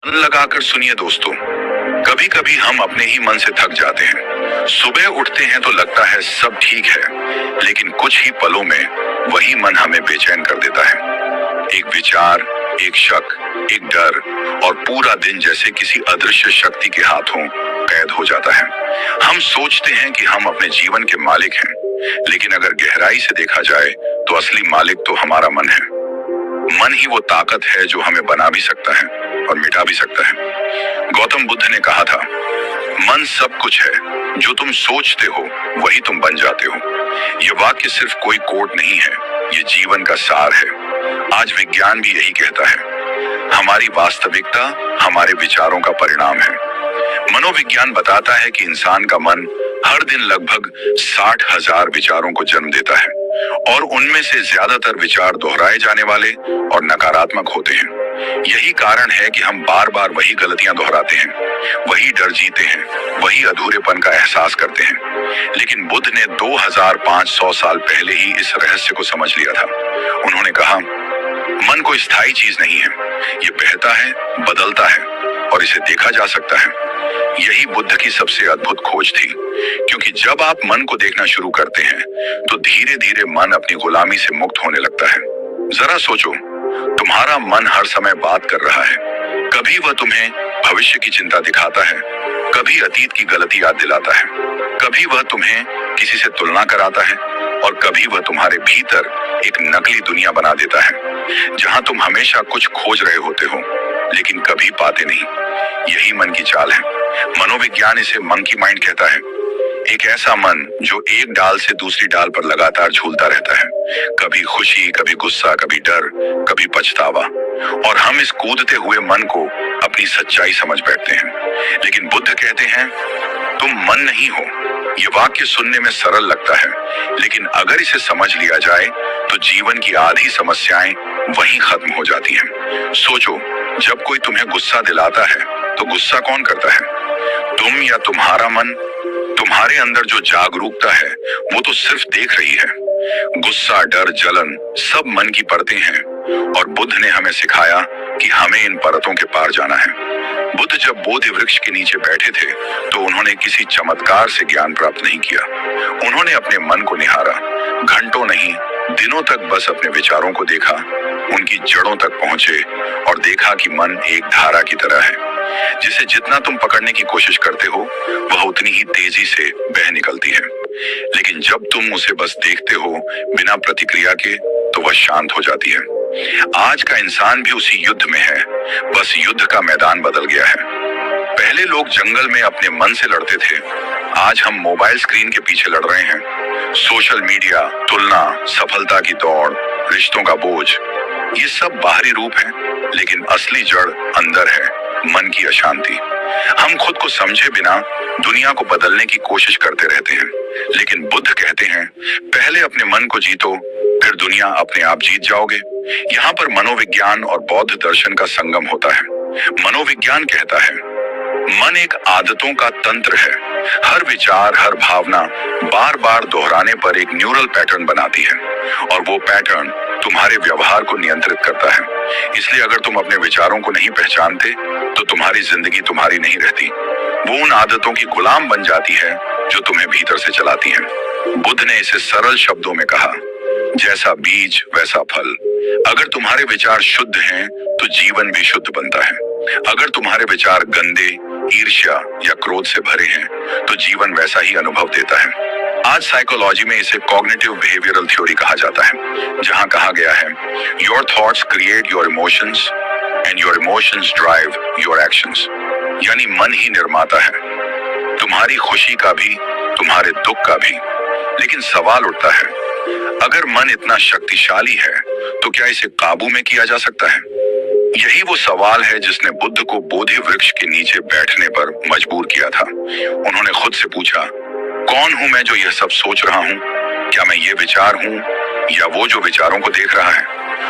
मन लगाकर सुनिए दोस्तों। कभी कभी हम अपने ही मन से थक जाते हैं। सुबह उठते हैं तो लगता है सब ठीक है, लेकिन कुछ ही पलों में वही मन हमें बेचैन कर देता है। एक विचार, एक शक, एक डर, और पूरा दिन जैसे किसी अदृश्य शक्ति के हाथों कैद हो जाता है। हम सोचते हैं कि हम अपने जीवन के मालिक हैं, लेकिन अगर गहराई से देखा जाए तो असली मालिक तो हमारा मन है। मन ही वो ताकत है जो हमें बना भी सकता है और मिटा भी सकता है। गौतम बुद्ध ने कहा था, मन सब कुछ है, जो तुम सोचते हो वही तुम बन जाते हो। ये वाक्य सिर्फ कोई कोट नहीं है, ये जीवन का सार है। आज विज्ञान भी यही कहता है, हमारी वास्तविकता हमारे विचारों का परिणाम है। मनोविज्ञान बताता है कि इंसान का मन हर दिन लगभग 60,000 विचारों को जन्म देता है, और उनमें से ज्यादातर विचार दोहराए जाने वाले और नकारात्मक होते हैं। यही कारण है कि हम बार बार वही गलतियां दोहराते हैं, वही डर जीते हैं, वही अधूरेपन का एहसास करते हैं। लेकिन बुद्ध ने 2500 साल पहले ही इस रहस्य को समझ लिया था। उन्होंने कहा, मन कोई स्थायी चीज नहीं है, ये बहता है, बदलता है, और इसे देखा जा सकता है। यही बुद्ध की सबसे अद्भुत खोज थी, क्योंकि जब आप मन को देखना शुरू करते हैं तो धीरे धीरे मन अपनी गुलामी से मुक्त होने लगता है। जरा सोचो, तुम्हारा मन हर समय बात कर रहा है। कभी वह तुम्हें भविष्य की चिंता दिखाता है, कभी अतीत की गलती याद दिलाता है, कभी वह तुम्हें किसी से तुलना कराता है, और कभी वह तुम्हारे भीतर एक नकली दुनिया बना देता है, जहां तुम हमेशा कुछ खोज रहे होते हो लेकिन कभी पाते नहीं। यही मन की चाल है। मनोविज्ञान इसे मंकी माइंड कहता है। एक ऐसा मन जो एक डाल से दूसरी डाल पर लगातार झूलता रहता है, कभी खुशी, कभी गुस्सा, कभी डर, कभी पछतावा, और हम इस कूदते हुए मन को अपनी सच्चाई समझ बैठते हैं। लेकिन बुद्ध कहते हैं, तुम मन नहीं हो। ये वाक्य सुनने में सरल लगता है, लेकिन अगर इसे समझ लिया जाए तो जीवन की आधी समस्याएं वहीं खत्म हो जाती हैं। सोचो, जब कोई तुम्हें गुस्सा दिलाता है तो गुस्सा कौन करता है? तुम या तुम्हारा मन? तुम्हारे अंदर जो जागरूकता है वो तो सिर्फ देख रही है। गुस्सा, डर, जलन सब मन की परतें हैं, और बुद्ध ने हमें सिखाया कि हमें इन परतों के पार जाना है। बुद्ध जब बोधि वृक्ष के नीचे बैठे थे तो उन्होंने किसी चमत्कार से ज्ञान प्राप्त नहीं किया। उन्होंने अपने मन को निहारा, घंटों नहीं, दिनों तक बस अपने विचारों को देखा, उनकी जड़ों तक पहुंचे और देखा कि मन एक धारा की तरह है, जिसे जितना तुम पकड़ने की कोशिश करते हो वह उतनी ही तेजी से बह निकलती है। लेकिन जब तुम उसे बस देखते हो बिना प्रतिक्रिया के, तो वह शांत हो जाती है। आज का इंसान भी उसी युद्ध में है, बस युद्ध का मैदान बदल गया है। पहले लोग जंगल में अपने मन से लड़ते थे, आज हम मोबाइल स्क्रीन के पीछे लड़ रहे हैं। सोशल मीडिया, तुलना, सफलता की दौड़, रिश्तों का बोझ, ये सब बाहरी रूप है, लेकिन असली जड़ अंदर है, मन की अशांति। हम खुद को समझे बिना दुनिया को बदलने की कोशिश करते रहते हैं, लेकिन बुद्ध कहते हैं, पहले अपने मन को जीतो, फिर दुनिया अपने आप जीत जाओगे। यहाँ पर मनोविज्ञान और बौद्ध दर्शन का संगम होता है। मनोविज्ञान कहता है, मन एक आदतों का तंत्र है। हर विचार, हर भावना बार बार दोहराने पर एक न्यूरल पैटर्न बनाती है, और वो पैटर्न तुम्हारे व्यवहार को नियंत्रित करता है। इसलिए अगर तुम अपने विचारों को नहीं पहचानते तो तुम्हारी जिंदगी तुम्हारी नहीं रहती, वो उन आदतों की गुलाम बन जाती है जो तुम्हें भीतर से चलाती हैं। बुद्ध ने इसे सरल शब्दों में कहा, जैसा बीज वैसा फल। अगर तुम्हारे विचार शुद्ध हैं तो जीवन भी शुद्ध बनता है। अगर तुम्हारे विचार गंदे, ईर्ष्या या क्रोध से भरे हैं तो जीवन वैसा ही अनुभव देता है। आज साइकोलॉजी में इसे कॉग्निटिव बिहेवियरल थ्योरी कहा जाता है, जहां कहा गया है, your thoughts create your emotions and your emotions drive your actions. यानी मन ही निर्माता है, तुम्हारी खुशी का भी, तुम्हारे दुख का भी। लेकिन सवाल उठता है, अगर मन इतना शक्तिशाली है तो क्या इसे काबू में किया जा सकता है? यही वो सवाल है जिसने बुद्ध को बोधि वृक्ष के नीचे बैठने पर मजबूर किया था। उन्होंने खुद से पूछा, कौन हूं मैं जो यह सब सोच रहा हूं? क्या मैं ये विचार हूं या वो जो विचारों को देख रहा है?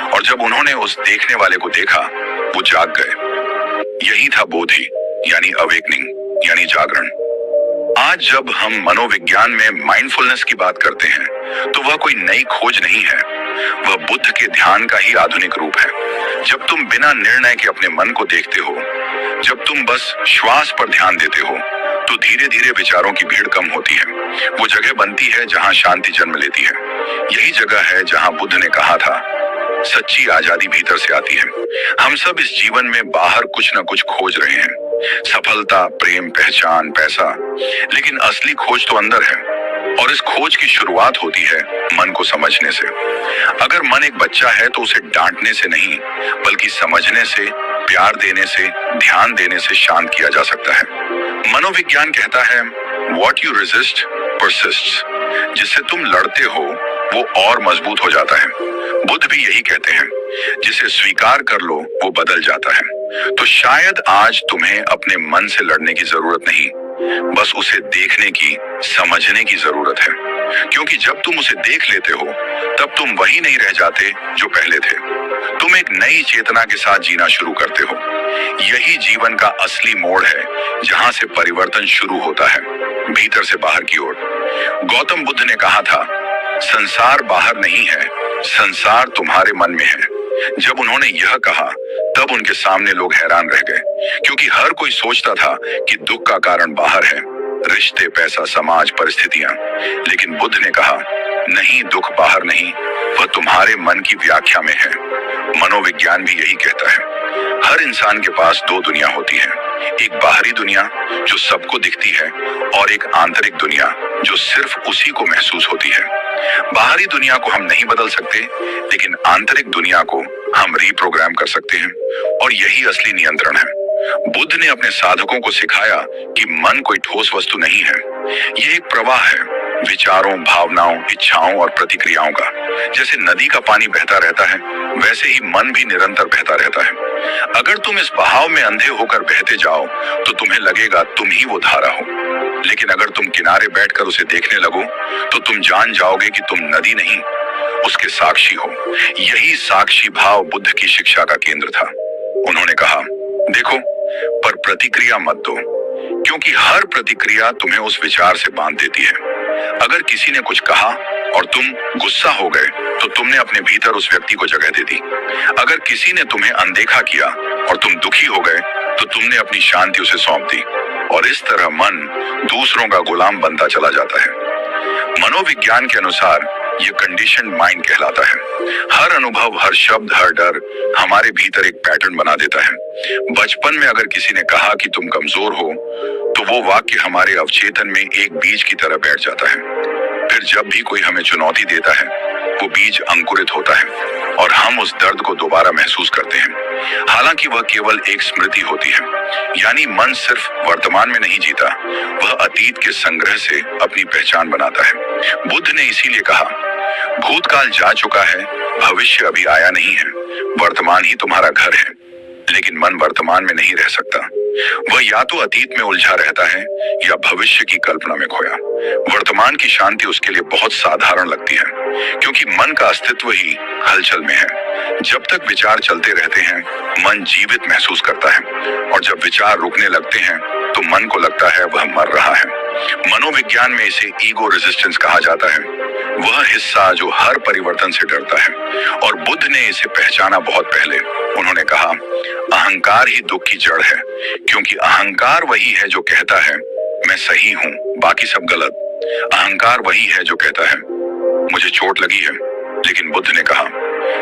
और जब उन्होंने उस देखने वाले को देखा, वो जाग गए। यही था बोधि, यानी अवेकनिंग, यानी जागरण। आज जब हम मनोविज्ञान में माइंडफुलनेस की बात करते हैं तो वह कोई नई खोज नहीं है, वह बुद्ध के ध्यान का ही आधुनिक रूप है। जब तुम बिना निर्णय के अपने मन को देखते हो जब तुम बस श्वास पर ध्यान देते हो तो धीरे धीरे विचारों की भीड़ कम होती है। वो जगह बनती है जहां शांति जन्म लेती है। यही जगह है जहां बुद्ध ने कहा था, सच्ची आजादी भीतर से आती है। हम सब इस जीवन में बाहर कुछ न कुछ खोज रहे हैं, सफलता, प्रेम, पहचान, पैसा, लेकिन असली खोज तो अंदर है। और इस खोज की शुरुआत होती है मन को समझने से। अगर मन एक बच्चा है तो उसे डांटने से नहीं, बल्कि समझने से, प्यार देने से, ध्यान देने से शांत किया जा सकता है। मनोविज्ञान कहता है, What you resist persists। जिससे तुम लड़ते हो वो और मजबूत हो जाता है। बुद्ध भी यही कहते हैं, जिसे स्वीकार कर लो वो बदल जाता है। तो शायद आज तुम्हें अपने मन से लड़ने की जरूरत नहीं, बस उसे देखने की, समझने की जरूरत है। क्योंकि जब तुम उसे देख लेते हो तब तुम वही नहीं रह जाते जो पहले थे। तुम एक नई चेतना के साथ जीना शुरू करते हो। यही जीवन का असली मोड़ है, जहां से परिवर्तन शुरू होता है, भीतर से बाहर की ओर। गौतम बुद्ध ने कहा था, संसार बाहर नहीं है, संसार तुम्हारे मन में है। जब उन्होंने यह कहा तब उनके सामने लोग हैरान रह गए, क्योंकि हर कोई सोचता था कि दुख का कारण बाहर है, रिश्ते, पैसा, समाज, परिस्थितियां। लेकिन बुद्ध ने कहा, नहीं, दुख बाहर नहीं, वह तुम्हारे मन की व्याख्या में है। मनोविज्ञान भी यही कहता है। हर इंसान के पास दो दुनिया होती है, एक बाहरी दुनिया जो सबको दिखती है और एक आंतरिक दुनिया जो सिर्फ उसी को महसूस होती है। बाहरी दुनिया को हम नहीं बदल सकते, लेकिन आंतरिक दुनिया को हम रीप्रोग्राम कर सकते हैं, और यही असली नियंत्रण है। बुद्ध ने अपने साधकों को सिखाया कि मन कोई ठोस वस्तु नहीं है, यह एक प्रवाह है, विचारों, भावनाओं, इच्छाओं और प्रतिक्रियाओं का। जैसे नदी का पानी बहता रहता है, वैसे ही मन भी निरंतर बहता रहता है। अगर तुम इस बहाव में अंधे होकर बहते जाओ तो तुम्हें लगेगा तुम ही वो धारा हो, लेकिन अगर तुम किनारे बैठकर उसे देखने लगो तो तुम जान जाओगे कि तुम नदी नहीं, उसके साक्षी हो। यही साक्षी भाव बुद्ध की शिक्षा का केंद्र था। उन्होंने कहा, देखो, पर प्रतिक्रिया मत दो, क्योंकि हर प्रतिक्रिया तुम्हें उस विचार से बांध देती है। अगर किसी ने कुछ कहा और तुम गुस्सा हो गए तो तुमने अपने भीतर उस व्यक्ति को जगह दे दी। अगर किसी ने तुम्हें अनदेखा किया और तुम दुखी हो गए तो तुमने अपनी शांति उसे सौंप दी, और इस तरह मन दूसरों का गुलाम बनता चला जाता है। मनोविज्ञान के अनुसार ये कंडीशन्ड माइंड कहलाता है। हर अनुभव, हर शब्द, हर डर हमारे भीतर एक पैटर्न बना देता है। बचपन में अगर किसी ने कहा कि तुम कमजोर हो तो वो वाक्य हमारे अवचेतन में एक बीज की तरह बैठ जाता है। फिर जब भी कोई हमें चुनौती देता है, वो बीज अंकुरित होता है और हम उस दर्द को दोबारा महसूस करते हैं। हालांकि वह केवल एक स्मृति होती है, यानी मन सिर्फ वर्तमान में नहीं जीता, वह अतीत के संग्रह से अपनी पहचान बनाता है। बुद्ध ने इसीलिए कहा, भूतकाल जा चुका है, भविष्य अभी आया नहीं है, वर्तमान ही तुम्हारा घर है। लेकिन मन वर्तमान में नहीं रह सकता, वह या तो अतीत में उलझा रहता है या भविष्य की कल्पना में खोया। वर्तमान की शांति उसके लिए बहुत साधारण लगती है, क्योंकि मन का अस्तित्व ही हलचल में है। जब तक विचार चलते रहते हैं, मन जीवित महसूस करता है, और जब विचार रुकने लगते हैं तो मन को लगता है वह मर रहा है। मनोविज्ञान में इसे ईगो रेजिस्टेंस कहा जाता है, वह हिस्सा जो हर परिवर्तन से डरता है। और बुद्ध ने इसे पहचाना बहुत पहले। उन्होंने कहा, अहंकार ही दुख की जड़ है, क्योंकि अहंकार वही है जो कहता है मैं सही हूं, बाकी सब गलत। अहंकार वही है जो कहता है मुझे चोट लगी है। लेकिन बुद्ध ने कहा,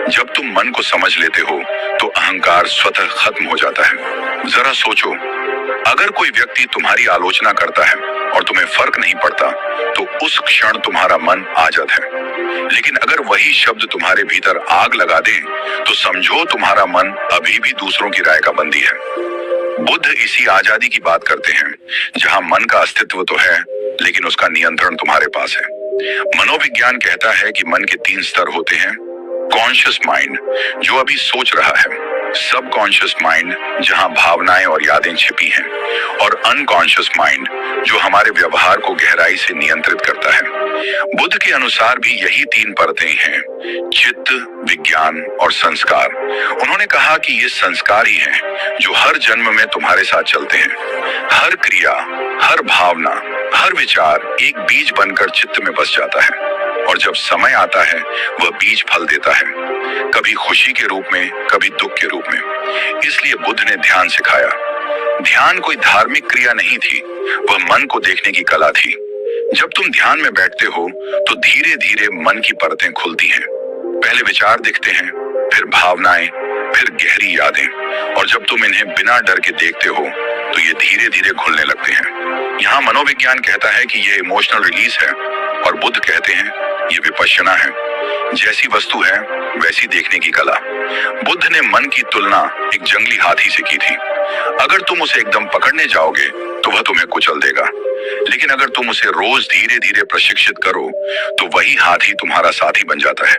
जब तुम मन को समझ लेते हो तो अहंकार स्वतः खत्म हो जाता है। जरा सोचो, अगर कोई व्यक्ति तुम्हारी आलोचना करता है और तुम्हें फर्क नहीं पड़ता तो उस क्षण तुम्हारा मन आजाद है। लेकिन अगर वही शब्द तुम्हारे भीतर आग लगा दे तो समझो तुम्हारा मन अभी भी दूसरों की राय का बंदी है। बुद्ध इसी आजादी की बात करते हैं, जहां मन का अस्तित्व तो है लेकिन उसका नियंत्रण तुम्हारे पास है। मनोविज्ञान कहता है कि मन के 3 स्तर होते हैं। कॉन्शियस माइंड, जो अभी सोच रहा है, सब कॉन्शियस माइंड, जहां भावनाएं और यादें छिपी हैं, और अनकॉन्शियस माइंड, जो हमारे व्यवहार को गहराई से नियंत्रित करता है। बुद्ध के अनुसार भी यही 3 परतें हैं, चित्त, विज्ञान और संस्कार। उन्होंने कहा कि ये संस्कार ही हैं जो हर जन्म में तुम्हारे साथ चलते हैं। हर क्रिया, हर भावना, हर विचार एक बीज बनकर चित्त में बस जाता है, और जब समय आता है वह बीज फल देता है, कभी खुशी के रूप में, कभी दुख के रूप में। इसलिए बुद्ध ने ध्यान सिखाया, ध्यान कोई धार्मिक क्रिया नहीं थी, वह मन को देखने की कला थी। जब तुम ध्यान में बैठते हो तो धीरे धीरे मन की परतें खुलती हैं। पहले विचार दिखते हैं, फिर भावनाएं, फिर गहरी यादें, और जब तुम इन्हें बिना डर के देखते हो तो ये धीरे धीरे खुलने लगते हैं। यहाँ मनोविज्ञान कहता है कि ये इमोशनल रिलीज है, और बुद्ध कहते हैं ये विपश्यना है। जैसी वस्तु है वैसी देखने की कला। बुद्ध ने मन की तुलना एक जंगली हाथी से की थी। अगर तुम उसे एकदम पकड़ने जाओगे तो वह तुम्हें कुचल देगा, लेकिन अगर तुम उसे रोज धीरे धीरे प्रशिक्षित करो तो वही हाथी तुम्हारा साथी बन जाता है।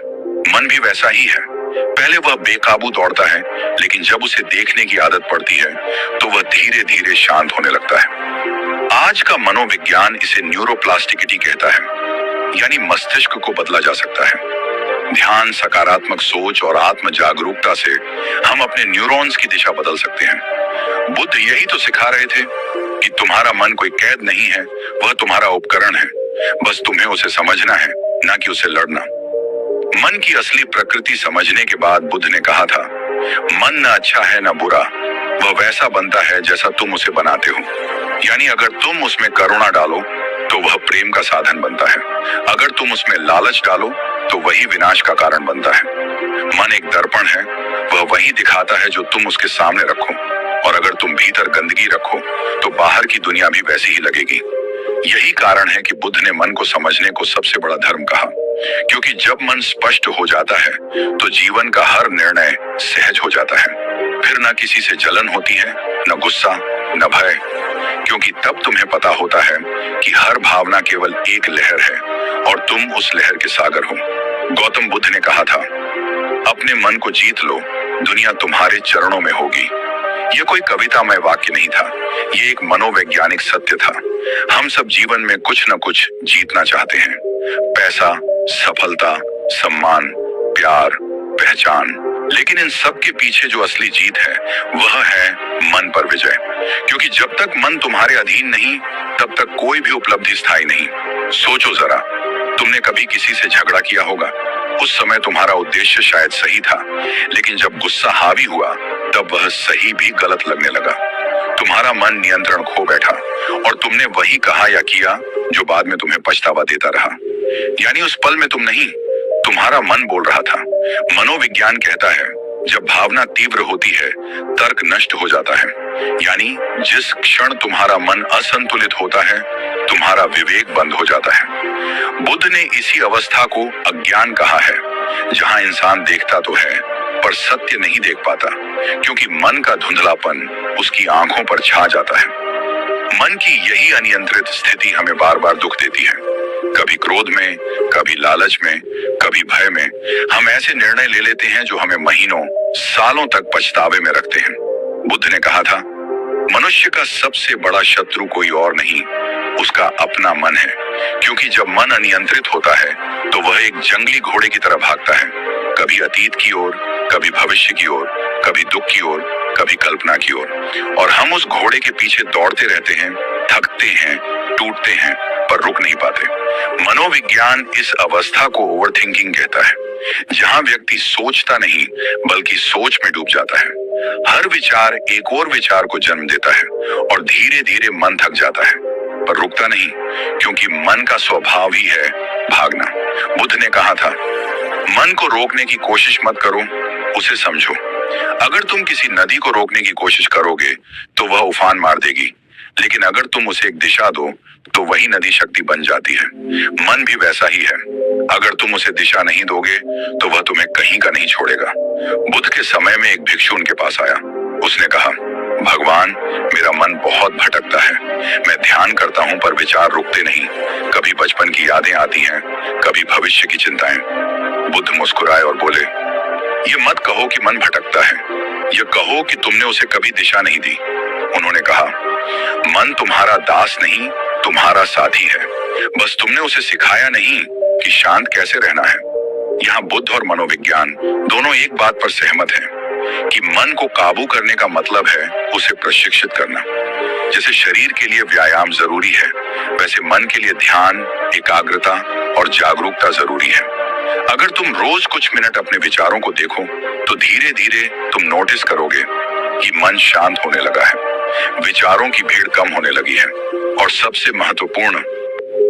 मन भी वैसा ही है। पहले वह बेकाबू दौड़ता है, लेकिन जब उसे देखने की आदत पड़ती है तो वह धीरे धीरे शांत होने लगता है। आज का मनोविज्ञान इसे न्यूरोप्लास्टिसिटी कहता है, यानी मस्तिष्क को बदला जा सकता है। ध्यान, सकारात्मक सोच और आत्म जागरूकता से हम अपने न्यूरॉन्स की दिशा बदल सकते हैं। बुद्ध यही तो सिखा रहे थे कि तुम्हारा मन कोई कैद नहीं है, वह तुम्हारा उपकरण है। बस तुम्हें उसे समझना है, ना कि उसे लड़ना। मन की असली प्रकृति समझने के बाद बुद्ध ने कहा था, मन न अच्छा है न बुरा, वह वैसा बनता है जैसा तुम उसे बनाते हो। यानी अगर तुम उसमें करुणा डालो तो वह प्रेम का साधन बनता है। अगर तुम उसमें लालच डालो तो वही विनाश का कारण बनता है। मन एक दर्पण है, वह वही दिखाता है जो तुम उसके सामने रखो, और अगर तुम भीतर गंदगी रखो तो बाहर की दुनिया भी वैसी ही लगेगी। यही कारण है कि बुद्ध ने मन को समझने को सबसे बड़ा धर्म कहा, क्योंकि जब मन स्पष्ट हो जाता है तो जीवन का हर निर्णय सहज हो जाता है। फिर न किसी से जलन होती है, न गुस्सा, न भय, क्योंकि तब तुम्हें पता होता है कि हर भावना केवल एक लहर है और तुम उस लहर के सागर हो। गौतम बुद्ध ने कहा था, अपने मन को जीत लो, दुनिया तुम्हारे चरणों में होगी। यह कोई कवितामय वाक्य नहीं था, ये एक मनोवैज्ञानिक सत्य था। हम सब जीवन में कुछ न कुछ जीतना चाहते हैं। पैसा, सफलता, सम्मान, प्यार, पहचान, लेकिन इन सब के पीछे जो असली जीत है वह है मन पर विजय। क्योंकि जब तक मन तुम्हारे अधीन नहीं, तब तक कोई भी उपलब्धि स्थायी नहीं। सोचो जरा, तुमने कभी किसी से झगड़ा किया होगा। उस समय तुम्हारा उद्देश्य शायद सही था, लेकिन जब गुस्सा हावी हुआ तब वह सही भी गलत लगने लगा। तुम्हारा मन नियंत्रण खो बैठा और तुमने वही कहा या किया जो बाद में तुम्हें पछतावा देता रहा। यानी उस पल में तुम नहीं, तुम्हारा मन बोल रहा था। मनोविज्ञान कहता है, जब भावना तीव्र होती है तर्क नष्ट हो जाता है। यानी जिस क्षण तुम्हारा मन असंतुलित होता है तुम्हारा विवेक बंद हो जाता है। बुद्ध ने इसी अवस्था को अज्ञान कहा है, जहां इंसान देखता तो है पर सत्य नहीं देख पाता, क्योंकि मन का धुंधलापन उसकी आंखों पर छा जाता है। मन की यही अनियंत्रित स्थिति हमें बार बार दुख देती है। कभी क्रोध में, कभी लालच में, कभी भय में हम ऐसे निर्णय ले लेते हैं जो हमें महीनों, सालों तक पछतावे में रखते हैं। बुद्ध ने कहा था, मनुष्य का सबसे बड़ा शत्रु कोई और नहीं, उसका अपना मन है। क्योंकि जब मन अनियंत्रित होता है तो वह एक जंगली घोड़े की तरह भागता है, कभी अतीत की ओर, कभी भविष्य की ओर, कभी दुख की ओर, कभी कल्पना की ओर, और हम उस घोड़े के पीछे दौड़ते रहते हैं, थकते हैं, टूटते हैं, पर रुक नहीं पाते। मनोविज्ञान इस अवस्था को ओवरथिंकिंग कहता है, जहां व्यक्ति सोचता नहीं बल्कि सोच में डूब जाता है। हर विचार एक और विचार को जन्म देता है और धीरे धीरे मन थक जाता है, पर रुकता नहीं, क्योंकि मन का स्वभाव ही है भागना। बुद्ध ने कहा था, मन को रोकने की कोशिश मत करो, उसे समझो। अगर तुम किसी नदी को रोकने की कोशिश करोगे तो वह उफान मार देगी, लेकिन अगर तुम उसे एक दिशा दो तो वही नदी शक्ति बन जाती है। मन भी वैसा ही है, अगर तुम उसे दिशा नहीं दोगे तो वह तुम्हें कहीं का नहीं छोड़ेगा। बुद्ध के समय में एक भिक्षु उनके पास आया। उसने कहा, भगवान, मेरा मन बहुत भटकता है। मैं ध्यान करता हूँ पर विचार रुकते नहीं। कभी बचपन की यादें आती हैं, कभी भविष्य की चिंताएं। बुद्ध मुस्कुराए और बोले, ये मत कहो कि मन भटकता है, ये कहो कि तुमने उसे कभी दिशा नहीं दी। उन्होंने कहा, मन तुम्हारा दास नहीं, तुम्हारा साथी है। बस तुमने उसे सिखाया नहीं कि शांत कैसे रहना है। यहाँ बुद्ध और मनोविज्ञान दोनों एक बात पर सहमत हैं कि मन को काबू करने का मतलब है उसे प्रशिक्षित करना। जैसे शरीर के लिए व्यायाम जरूरी है, वैसे मन के लिए ध्यान, एकाग्रता और जागरूकता जरूरी है। अगर तुम रोज कुछ मिनट अपने विचारों को देखो तो धीरे धीरे तुम नोटिस करोगे कि मन शांत होने लगा है। विचार विचारों की भीड़ कम होने लगी है। और सबसे महत्वपूर्ण,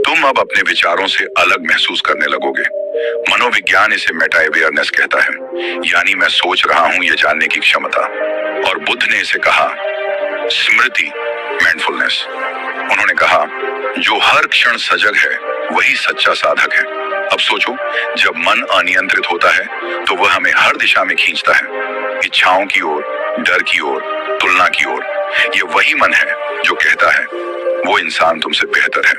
तुम अब अपने विचारों से अलग महसूस करने लगोगे। मनोविज्ञान इसे मेटा अवेयरनेस कहता है, यानी मैं सोच रहा हूं ये जानने की क्षमता। और बुद्ध ने इसे कहा स्मृति, माइंडफुलनेस। उन्होंने कहा जो हर क्षण सजग है वही सच्चा साधक है। अब सोचो, जब मन अनियंत्रित होता है तो वह हमें हर दिशा में खींचता है, इच्छाओं की ओर, डर की ओर, तुलना की ओर। ये वही मन है जो कहता है वो इंसान तुमसे बेहतर है।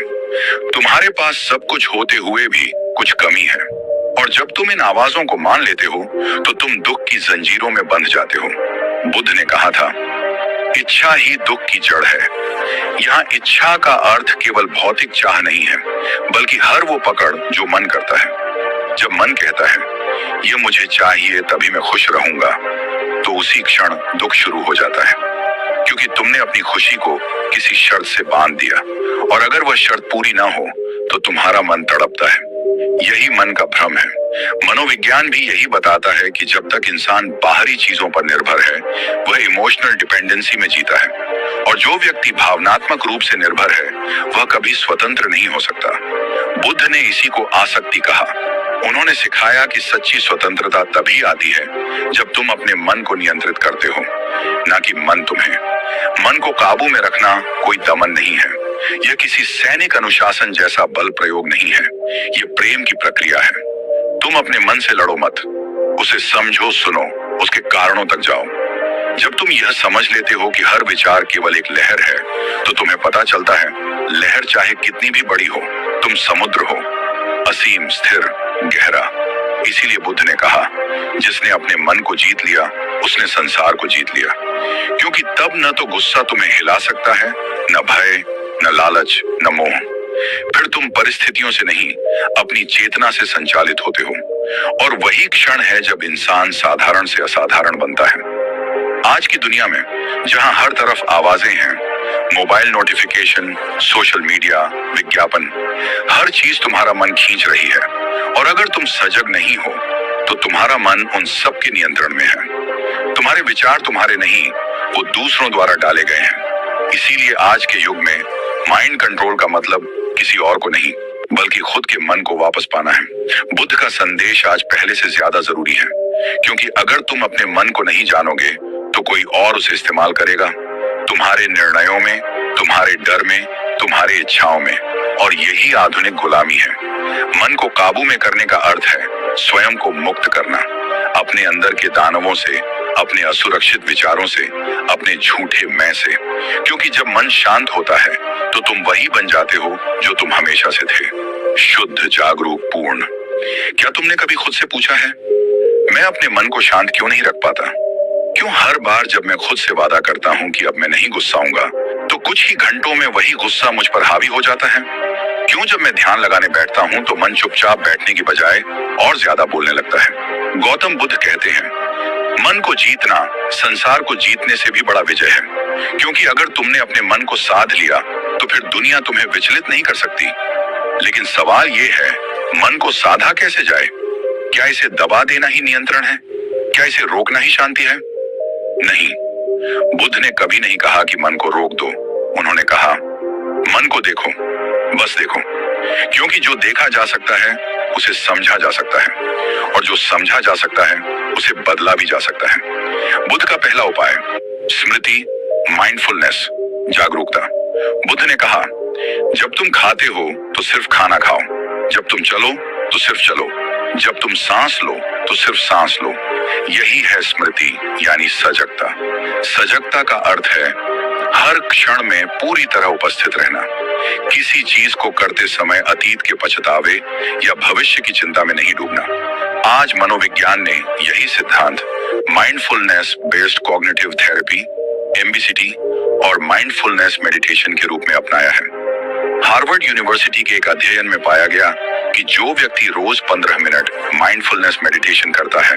तुम्हारे पास सब कुछ होते हुए भी कुछ कमी है। और जब तुम इन आवाजों को मान लेते हो तो तुम दुख की जंजीरों में बंध जाते हो। बुद्ध ने कहा था इच्छा ही दुख की जड़ है। यहाँ इच्छा का अर्थ केवल भौतिक चाह नहीं है, बल्कि हर वो पकड़ जो मन करता है। जब मन कहता है ये मुझे चाहिए तभी मैं खुश रहूंगा, तो उसी क्षण दुख शुरू हो जाता है, क्योंकि तुमने अपनी खुशी को किसी शर्त से बांध दिया। और अगर वह शर्त पूरी ना हो तो तुम्हारा मन तड़पता है। यही मन का भ्रम है। मनोविज्ञान भी यही बताता है कि जब तक इंसान बाहरी चीजों पर निर्भर है वह इमोशनल डिपेंडेंसी में जीता है। और जो व्यक्ति भावनात्मक रूप से निर्भर है वह कभी स्वतंत्र नहीं हो सकता। बुद्ध ने इसी को आसक्ति कहा। उन्होंने सिखाया कि सच्ची स्वतंत्रता तभी आती है जब तुम अपने मन को नियंत्रित करते हो, ना कि मन तुम्हें। मन को काबू में रखना कोई दमन नहीं है, यह किसी सैनिक अनुशासन जैसा बल प्रयोग नहीं है, यह प्रेम की प्रक्रिया है। तुम अपने मन से लड़ो मत, उसे समझो, सुनो, उसके कारणों तक जाओ। जब तुम यह समझ लेते हो कि हर विचार केवल एक लहर है, तो तुम्हें पता चलता है लहर चाहे कितनी भी बड़ी हो, तुम समुद्र हो, असीम, स्थिर, गहरा। इसीलिए बुद्ध ने कहा जिसने अपने मन को जीत लिया उसने संसार को जीत लिया। क्योंकि तब न तो गुस्सा तुम्हें हिला सकता है, न भय, न लालच, न मोह। फिर तुम परिस्थितियों से नहीं अपनी चेतना से संचालित होते हो। और वही क्षण है जब इंसान साधारण से असाधारण बनता है। आज की दुनिया में जहां हर तरफ आवाजें हैं, मोबाइल नोटिफिकेशन, सोशल मीडिया, विज्ञापन, हर चीज तुम्हारा मन खींच रही है। और अगर तुम सजग नहीं हो तो तुम्हारा मन उन सब के नियंत्रण में है। तुम्हारे विचार तुम्हारे नहीं, वो दूसरों द्वारा डाले गए हैं। इसीलिए आज के युग में माइंड कंट्रोल का मतलब किसी और को नहीं, बल्कि खुद के मन को वापस पाना है। बुद्ध का संदेश आज पहले से ज्यादा जरूरी है, क्योंकि अगर तुम अपने मन को नहीं जानोगे तो कोई और उसे इस्तेमाल करेगा, तुम्हारे निर्णयों में, तुम्हारे डर में, तुम्हारी इच्छाओं में। और यही आधुनिक गुलामी है। मन को काबू में करने का अर्थ है स्वयं को मुक्त करना, अपने अंदर के दानवों से, अपने असुरक्षित विचारों से, अपने झूठे मैं से। क्योंकि जब मन शांत होता है तो तुम वही बन जाते हो जो तुम हमेशा से थे, शुद्ध, जागरूक, पूर्ण। क्या तुमने कभी खुद से पूछा है मैं अपने मन को शांत क्यों नहीं रख पाता? क्यों हर बार जब मैं खुद से वादा करता हूं कि अब मैं नहीं गुस्साऊंगा तो कुछ ही घंटों में वही गुस्सा मुझ पर हावी हो जाता है? क्यों जब मैं ध्यान लगाने बैठता हूं तो मन चुपचाप बैठने की बजाय और ज्यादा बोलने लगता है? गौतम बुद्ध कहते हैं मन को जीतना संसार को जीतने से भी बड़ा विजय है। क्योंकि अगर तुमने अपने मन को साध लिया तो फिर दुनिया तुम्हें विचलित नहीं कर सकती। लेकिन सवाल ये है, मन को साधा कैसे जाए? क्या इसे दबा देना ही नियंत्रण है? क्या इसे रोकना ही शांति है? नहीं, बुद्ध ने कभी नहीं कहा कि मन को रोक दो। उन्होंने कहा मन को देखो, बस देखो। क्योंकि जो देखा जा सकता है उसे समझा जा सकता है, और जो समझा जा सकता है उसे बदला भी जा सकता है। बुद्ध का पहला उपाय स्मृति, माइंडफुलनेस, जागरूकता। बुद्ध ने कहा जब तुम खाते हो तो सिर्फ खाना खाओ, जब तुम चलो तो सिर्फ चलो, जब तुम सांस लो तो सिर्फ सांस लो। यही है स्मृति, यानी सजगता। सजगता का अर्थ है हर क्षण में पूरी तरह उपस्थित रहना, किसी चीज को करते समय अतीत के पछतावे या भविष्य की चिंता में नहीं डूबना। आज मनोविज्ञान ने यही सिद्धांत mindfulness based cognitive therapy, MBCT और माइंडफुलनेस मेडिटेशन के रूप में अपनाया है। हार्वर्ड यूनिवर्सिटी के एक अध्ययन में पाया गया कि जो व्यक्ति रोज 15 मिनट माइंडफुलनेस मेडिटेशन करता है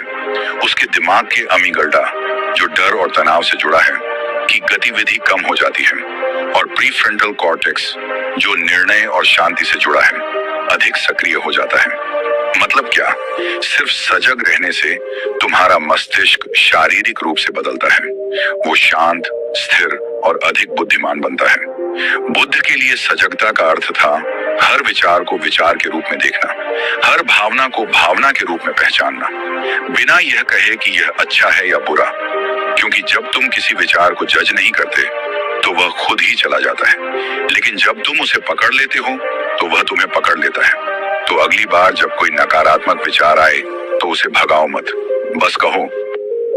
उसके दिमाग के अमीगडाला, जो डर और तनाव से जुड़ा है, की गतिविधि कम हो जाती है, और प्रीफ्रंटल कॉर्टेक्स, जो निर्णय और शांति से जुड़ा है, अधिक सक्रिय हो जाता है। मतलब क्या? सिर्फ सजग रहने से तुम्हारा मस्तिष्क शारीरिक रूप से बदलता है। वो शांत, स्थिर और अधिक बुद्धिमान बनता है। बुद्ध के लिए सजगता का अर्थ था हर विचार को विचार के रूप में देखना, हर भावना को भावना के रूप में पहचानना, बिना यह कहे कि यह अच्छा है या बुरा। क्योंकि जब तुम किसी विचार को जज नहीं करते तो वह खुद ही चला जाता है, लेकिन जब तुम उसे पकड़ लेते हो तो वह तुम्हें पकड़ लेता है। तो अगली बार जब कोई नकारात्मक विचार आए तो उसे भगाओ मत, बस कहो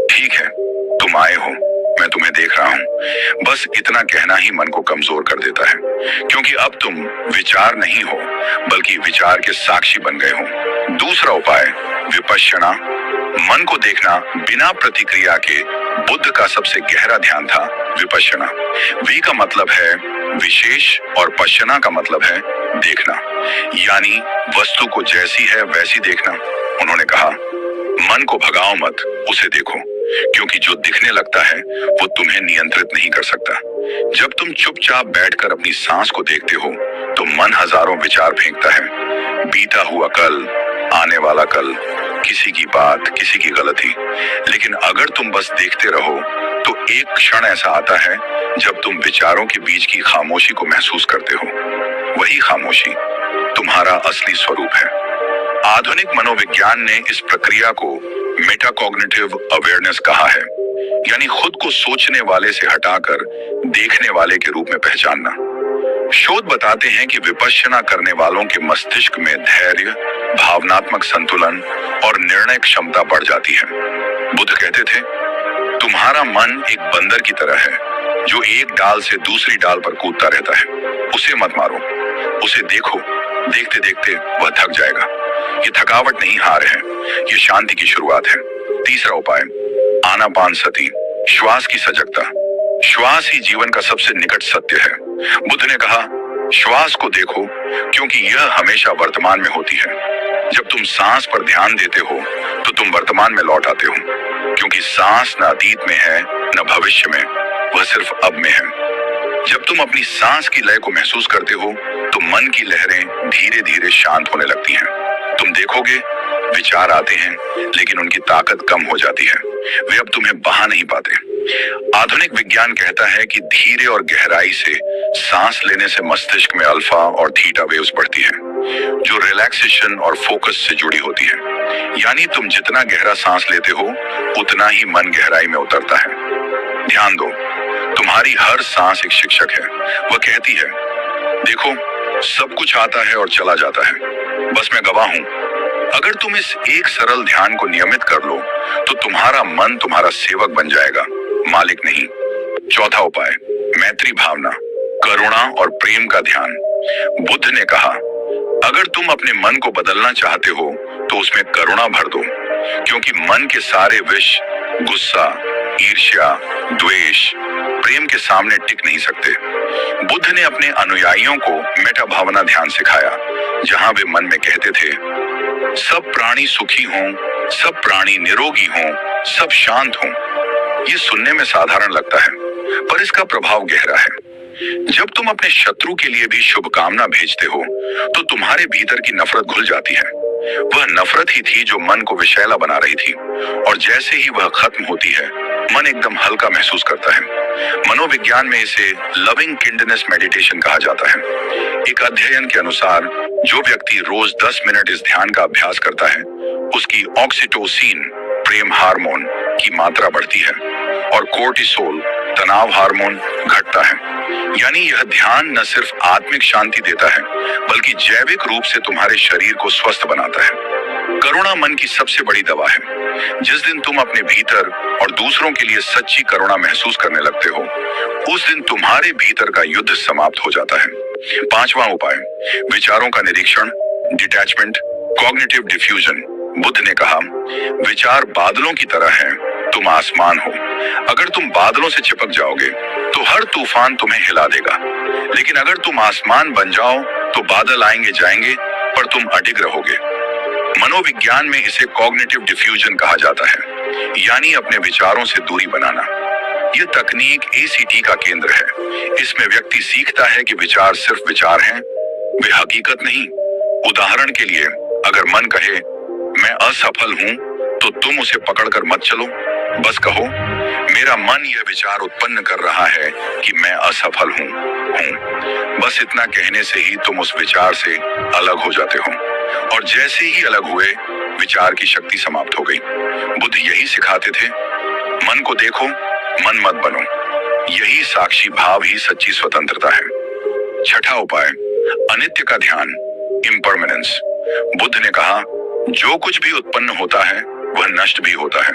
ठीक है तुम आए हो, मैं तुम्हें देख रहा हूं। बस इतना कहना ही मन को कमजोर कर देता है, क्योंकि अब तुम विचार नहीं हो बल्कि विचार के साक्षी बन गए हो। दूसरा उपाय विपश्यना, मन को देखना बिना प्रतिक्रिया के बुद्ध का सबसे गहरा ध्यान था विपश्यना। वी का मतलब है विशेष और पश्यना का मतलब है देखना, यानी वस्तु को जैसी है वैसी देखना। उन्होंने कहा मन को भगाओ मत, उसे देखो, क्योंकि जो दिखने लगता है वो तुम्हें नियंत्रित नहीं कर सकता। जब तुम चुपचाप बैठकर अपनी सांस को देखते हो तो मन हजारों विचार फेंकता है, बीता हुआ कल, आने वाला कल, किसी की बात, किसी की गलती। लेकिन अगर तुम बस देखते रहो तो एक क्षण ऐसा आता है जब तुम विचारों के बीच की खामोशी को महसूस करते हो। वही खामोशी तुम्हारा असली स्वरूप है। आधुनिक मनोविज्ञान ने इस प्रक्रिया को मेटाकॉग्निटिव अवेयरनेस कहा है, यानी खुद को सोचने वाले से हटाकर देखने वाले के रूप में पहचानना। शोध बताते हैं कि विपश्यना करने वालों के मस्तिष्क में धैर्य, भावनात्मक संतुलन और निर्णय क्षमता बढ़ जाती है। बुद्ध कहते थे तुम्हारा मन एक बंदर की तरह है जो एक डाल से दूसरी डाल पर कूदता रहता है। उसे मत मारो, उसे देखो, देखते देखते वह थक जाएगा। ये थकावट नहीं हार है, ये शांति की शुरुआत है। तीसरा उपाय आनापानसति, श्वास की सजगता। श्वास ही जीवन का सबसे निकट सत्य है। बुद्ध ने कहा श्वास को देखो, क्योंकि यह हमेशा वर्तमान में होती है। जब तुम सांस पर ध्यान देते हो तो तुम वर्तमान में लौट आते हो, क्योंकि सांस न अतीत में है न भविष्य में, वह सिर्फ अब में है। जब तुम अपनी सांस की लय को महसूस करते हो तो मन की लहरें धीरे धीरे शांत होने लगती हैं। तुम देखोगे विचार आते हैं लेकिन उनकी ताकत कम हो जाती है, वे अब तुम्हें बहा नहीं पाते। आधुनिक विज्ञान कहता है कि धीरे और गहराई से सांस लेने से मस्तिष्क में अल्फा और थीटा वेव्स बढ़ती है, जो रिलैक्सेशन और फोकस से जुड़ी होती है। यानी तुम जितना गहरा सांस लेते हो उतना ही मन गहराई में उतरता है। ध्यान दो, तुम्हारी हर सांस एक शिक्षक है। वह कहती है देखो सब कुछ आता है और चला जाता है, बस मैं गवाह हूं। अगर तुम इस एक सरल ध्यान को नियमित कर लो तो तुम्हारा मन तुम्हारा सेवक बन जाएगा, मालिक नहीं। चौथा उपाय मैत्री भावना, करुणा और प्रेम का ध्यान। बुद्ध ने कहा अगर तुम अपने मन को बदलना चाहते हो तो उसमें करुणा भर दो, क्योंकि मन के सारे विष, गुस्सा, ईर्ष्या, द्वेष, प्रेम के सामने टिक नहीं सकते। बुद्ध ने अपने अनुयायियों को मेटा भावना ध्यान सिखाया, जहां वे मन में कहते थे सब प्राणी सुखी हों, सब प्राणी निरोगी हों, सब शांत हों। ये सुनने में साधारण लगता है, पर इसका प्रभाव गहरा है। जब तुम अपने शत्रु के लिए भी शुभकामना भेजते हो तो तुम्हारे भीतर की नफरत घुल जाती है। वह नफरत ही थी जो मन को विषैला बना रही थी, और जैसे ही वह खत्म होती है मन एकदम हल्का महसूस करता है। मनोविज्ञान में इसे लविंग किंडनेस मेडिटेशन कहा जाता है। एक अध्ययन के अनुसार जो व्यक्ति रोज 10 मिनट इस ध्यान का अभ्यास करता है उसकी ऑक्सीटोसिन, प्रेम हार्मोन की मात्रा बढ़ती है और कोर्टिसोल, तनाव हार्मोन घटता है। यानी यह ध्यान न सिर्फ आत्मिक शांति देता है बल्कि जैविक रूप से तुम्हारे शरीर को स्वस्थ बनाता है। करुणा मन की सबसे बड़ी दवा है। जिस दिन तुम अपने भीतर और दूसरों के लिए सच्ची करुणा महसूस करने लगते हो उस दिन तुम्हारे भीतर का युद्ध समाप्त हो जाता है। पांचवा उपाय विचारों का निरीक्षण, डिटैचमेंट, कॉग्निटिव डिफ्यूजन। बुद्ध ने कहा विचार बादलों की तरह हैं, तुम आसमान हो। अगर तुम बादलों से चिपक जाओगे तो हर तूफान तुम्हें हिला देगा, लेकिन अगर तुम आसमान बन जाओ तो बादल आएंगे जाएंगे पर तुम अडिग रहोगे। मनोविज्ञान में इसे कॉग्निटिव डिफ्यूजन कहा जाता है, यानी अपने विचारों से दूरी बनाना। यह तकनीक ACT का केंद्र है। इसमें व्यक्ति सीखता है कि विचार सिर्फ विचार हैं, वे हकीकत नहीं। उदाहरण के लिए अगर मन कहे मैं असफल हूं तो तुम उसे पकड़कर मत चलो, बस कहो, मेरा मन यह विचार उत्पन्न कर रहा है कि मैं असफल हूँ। बस इतना कहने से ही तुम उस विचार से अलग हो जाते हो, और जैसे ही अलग हुए, विचार की शक्ति समाप्त हो गई। बुद्ध यही सिखाते थे, मन को देखो, मन मत बनो। यही साक्षी भाव ही सच्ची स्वतंत्रता है। छठा उपाय, अनित्य का ध्यान, इम्परमानेंस। बुद्ध ने कहा, जो कुछ भी उत्पन्न होता है वह नष्ट भी होता है।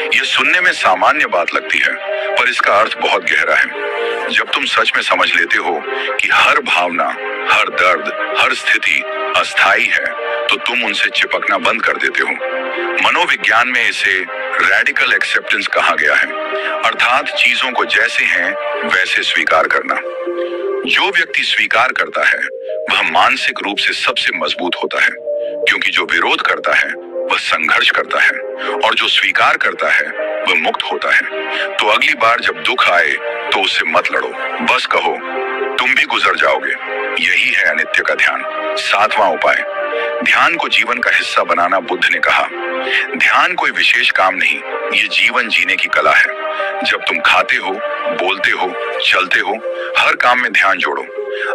यह सुनने में सामान्य बात लगती है, पर इसका अर्थ बहुत गहरा है। जब तुम सच में समझ लेते हो कि हर भावना, हर दर्द, हर स्थिति अस्थायी है, तो तुम उनसे चिपकना बंद कर देते हो। मनोविज्ञान में इसे रैडिकल एक्सेप्टेंस कहा गया है, अर्थात चीजों को जैसे हैं वैसे स्वीकार करना। जो व्यक्ति स्वीकार करता है वह मानसिक रूप से सबसे मजबूत होता है, क्योंकि जो विरोध करता है वह संघर्ष करता है, और जो स्वीकार करता है वह मुक्त होता है। तो अगली बार जब दुख आए तो उससे मत लड़ो, बस कहो, तुम भी गुजर जाओगे। यही है अनित्य का ध्यान। सातवां उपाय, ध्यान को जीवन का हिस्सा बनाना। बुद्ध ने कहा, ध्यान कोई विशेष काम नहीं, ये जीवन जीने की कला है। जब तुम खाते हो, बोलते हो, चलते हो, हर काम में ध्यान जोड़ो।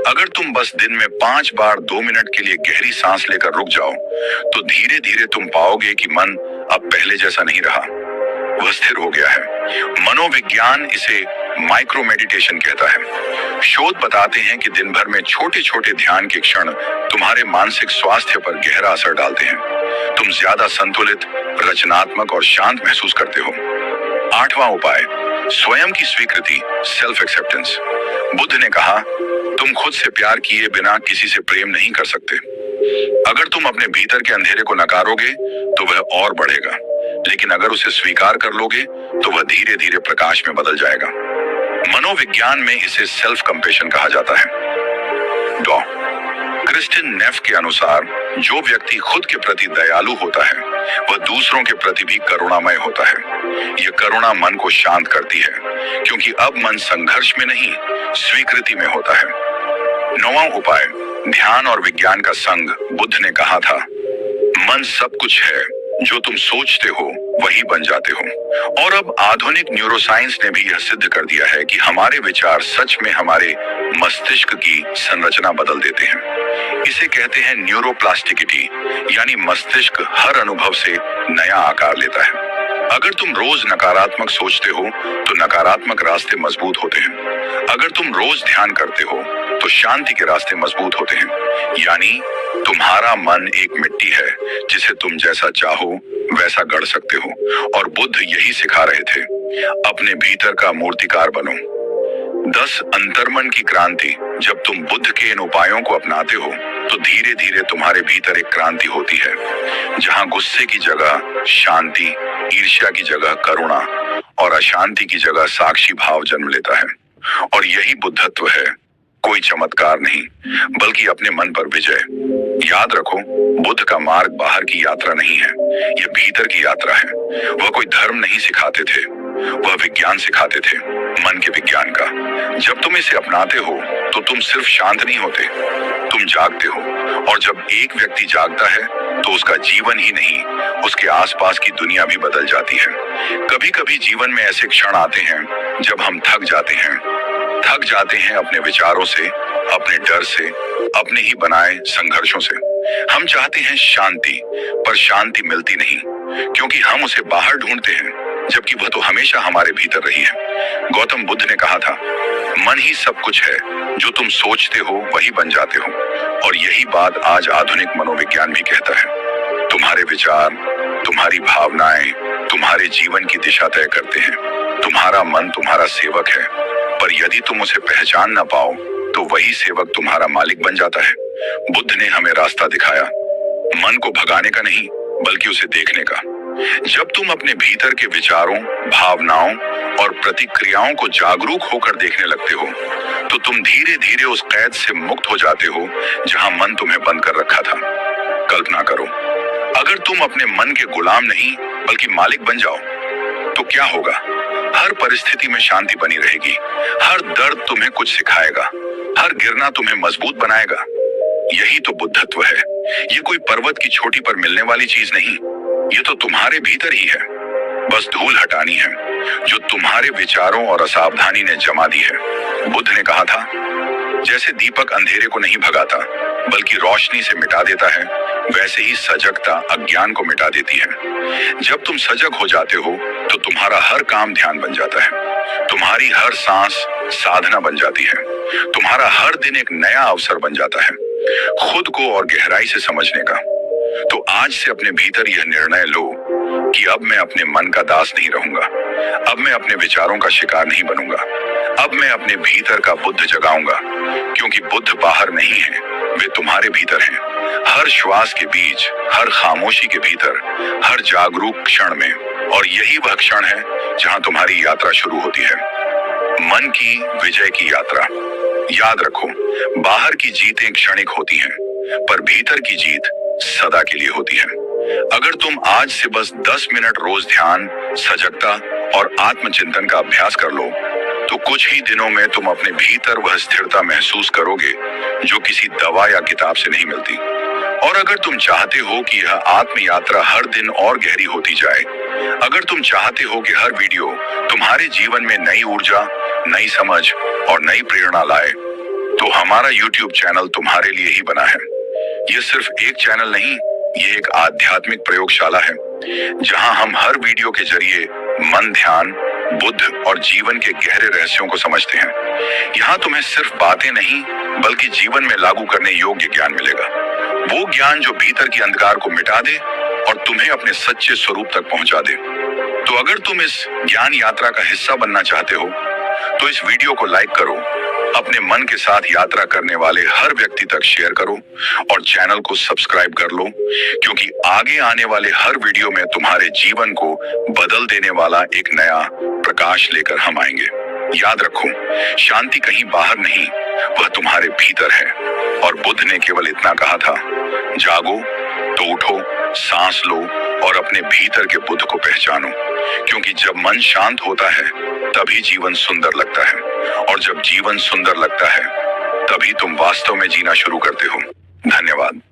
अगर तुम बस दिन में 5 बार 2 मिनट के लिए गहरी सांस लेकर रुक जाओ, तो धीरे धीरे तुम पाओगे कि मन अब पहले जैसा नहीं रहा, वह स्थिर हो गया है। मनोविज्ञान इसे माइक्रो मेडिटेशन कहता है। शोध बताते हैं कि दिन भर में छोटे छोटे ध्यान के क्षण तुम्हारे मानसिक स्वास्थ्य पर गहरा असर डालते हैं। तुम ज्यादा संतुलित, रचनात्मक और शांत महसूस करते हो। आठवां उपाय, स्वयं की स्वीकृति, सेल्फ एक्सेप्टेंस। बुद्ध ने कहा, तुम खुद से प्यार किए बिना किसी से प्रेम नहीं कर सकते। अगर तुम अपने भीतर के अंधेरे को नकारोगे तो वह और बढ़ेगा, लेकिन अगर उसे स्वीकार कर लोगे तो वह धीरे धीरे प्रकाश में बदल जाएगा। मनोविज्ञान में इसे सेल्फ कंपेशन कहा जाता है। डॉ. क्रिस्टिन नेफ के अनुसार, जो व्यक्ति खुद के प्रति दयालु होता है वह दूसरों के प्रति भी करुणामय होता है। यह करुणा मन को शांत करती है, क्योंकि अब मन संघर्ष में नहीं, स्वीकृति में होता है। नौवां उपाय, ध्यान और विज्ञान का संग। बुद्ध ने कहा था, मन सब कुछ है, जो तुम सोचते हो वही बन जाते हो। और अब आधुनिक न्यूरोसाइंस ने भी यह सिद्ध कर दिया है कि हमारे विचार सच में हमारे मस्तिष्क की संरचना बदल देते हैं। इसे कहते हैं न्यूरोप्लास्टिसिटी, यानी मस्तिष्क हर अनुभव से नया आकार लेता है। अगर तुम रोज नकारात्मक सोचते हो तो नकारात्मक रास्ते मजबूत होते हैं। अगर तुम रोज ध्यान करते हो तो शांति के रास्ते मजबूत होते हैं। यानी तुम्हारा मन एक मिट्टी है, जिसे तुम जैसा चाहो वैसा गढ़ सकते हो। और बुद्ध यही सिखा रहे थे, अपने भीतर का मूर्तिकार बनो। 10 अंतर्मन की क्रांति। जब तुम बुद्ध के इन उपायों को अपनाते हो तो धीरे धीरे तुम्हारे भीतर एक क्रांति होती है, जहां गुस्से की जगह शांति, ईर्ष्या की जगह करुणा और अशांति की जगह साक्षी भाव जन्म लेता है। और यही बुद्धत्व है, कोई चमत्कार नहीं, बल्कि अपने मन पर विजय। याद रखो, बुद्ध का मार्ग बाहर की यात्रा नहीं है, यह भीतर की यात्रा है। वह कोई धर्म नहीं सिखाते थे, वह विज्ञान सिखाते थे, मन के विज्ञान का। जब तुम इसे अपनाते हो तो तुम सिर्फ शांत नहीं होते, तुम जागते हो। और जब एक व्यक्ति जागता है तो उसका जीवन ही नहीं, उसके आसपास की दुनिया भी बदल जाती है। कभी कभी जीवन में ऐसे क्षण आते हैं जब हम थक जाते हैं अपने विचारों से, अपने डर से, अपने ही बनाए संघर्षों से। हम चाहते हैं शांति, पर शांति मिलती नहीं, क्योंकि हम उसे बाहर ढूंढते हैं, जबकि वह तो हमेशा हमारे भीतर रही है। गौतम बुद्ध ने कहा था, मन ही सब कुछ है, जो तुम सोचते हो वही बन जाते हो। और यही बात आज आधुनिक मनोविज्ञान भी कहता है। तुम्हारे विचार, तुम्हारी भावनाएं तुम्हारे जीवन की दिशा तय करते हैं। तुम्हारा मन तुम्हारा सेवक है, पर यदि तुम उसे पहचान ना पाओ तो वही सेवक तुम्हारा मालिक बन जाता है। बुद्ध ने हमें रास्ता दिखाया, मन को भगाने का नहीं, बल्कि उसे देखने का। जब तुम अपने भीतर के विचारों, भावनाओं और प्रतिक्रियाओं को जागरूक होकर देखने लगते हो, तो तुम धीरे धीरे उस कैद से मुक्त हो जाते हो जहां मन तुम्हें बंद कर रखा था। कल्पना करो, अगर तुम अपने मन के गुलाम नहीं बल्कि मालिक बन जाओ तो क्या होगा? हर परिस्थिति में शांति बनी रहेगी, हर दर्द तुम्हें कुछ सिखाएगा, हर गिरना तुम्हें मजबूत बनाएगा। यही तो बुद्धत्व है। ये कोई पर्वत की चोटी पर मिलने वाली चीज नहीं, ये तो तुम्हारे भीतर ही है। बस धूल हटानी है जो तुम्हारे विचारों और असावधानी ने जमा दी है। बुद्ध ने कहा था, जैसे दीपक अंधेरे को नहीं भगाता बल्कि रोशनी से मिटा देता है, वैसे ही सजगता अज्ञान को मिटा देती है। जब तुम सजग हो जाते हो तो तुम्हारा हर काम ध्यान बन जाता है, तुम्हारी हर सांस साधना बन जाती है, तुम्हारा हर दिन एक नया अवसर बन जाता है खुद को और गहराई से समझने का। तो आज से अपने भीतर यह निर्णय लो कि अब मैं अपने मन का दास नहीं रहूंगा, अब मैं अपने विचारों का शिकार नहीं बनूंगा, अब मैं अपने भीतर का बुद्ध जगाऊंगा, क्योंकि बुद्ध बाहर नहीं है, वे तुम्हारे भीतर हैं। हर श्वास के बीच, हर खामोशी के भीतर, हर जागरूक क्षण में। और यही वह क्षण है जहां तुम्हारी यात्रा शुरू होती है, मन की विजय की यात्रा। याद रखो, बाहर की जीतें क्षणिक होती हैं, पर भीतर की जीत सदा के लिए होती है। अगर तुम आज से बस 10 मिनट रोज ध्यान, सजगता और आत्मचिंतन का अभ्यास कर लो, तो कुछ ही दिनों में तुम अपने भीतर वह स्थिरता महसूस करोगे जो किसी दवा या किताब से नहीं मिलती। और अगर तुम चाहते हो कि यह आत्म यात्रा हर दिन और गहरी होती जाए, अगर तुम चाहते हो कि हर वीडियो तुम्हारे जीवन में नई ऊर्जा, नई समझ और नई प्रेरणा लाए, तो हमारा YouTube चैनल तुम्हारे लिए ही बना है। यह सिर्फ एक चैनल नहीं, ये एक आध्यात्मिक प्रयोगशाला है जहां हम हर वीडियो के जरिए मन, ध्यान, बुद्ध और जीवन के गहरे रहस्यों को समझते हैं। यहाँ तुम्हें सिर्फ बातें नहीं बल्कि जीवन में लागू करने योग्य ज्ञान मिलेगा, वो ज्ञान जो भीतर की अंधकार को मिटा दे और तुम्हें अपने सच्चे स्वरूप तक पहुंचा दे। तो अगर तुम इस ज्ञान यात्रा का हिस्सा बनना चाहते हो तो इस वीडियो को लाइक करो, अपने मन के साथ यात्रा करने वाले हर व्यक्ति तक शेयर करो और चैनल को सब्सक्राइब कर लो, क्योंकि आगे आने वाले हर वीडियो में तुम्हारे जीवन को बदल देने वाला एक नया प्रकाश लेकर हम आएंगे। याद रखो, शांति कहीं बाहर नहीं, वह तुम्हारे भीतर है। और बुद्ध ने केवल इतना कहा था, जागो तो उठो, सांस लो और अपने भीतर के बुद्ध को पहचानो, क्योंकि जब मन शांत होता है तभी जीवन सुंदर लगता है, और जब जीवन सुंदर लगता है तभी तुम वास्तव में जीना शुरू करते हो। धन्यवाद।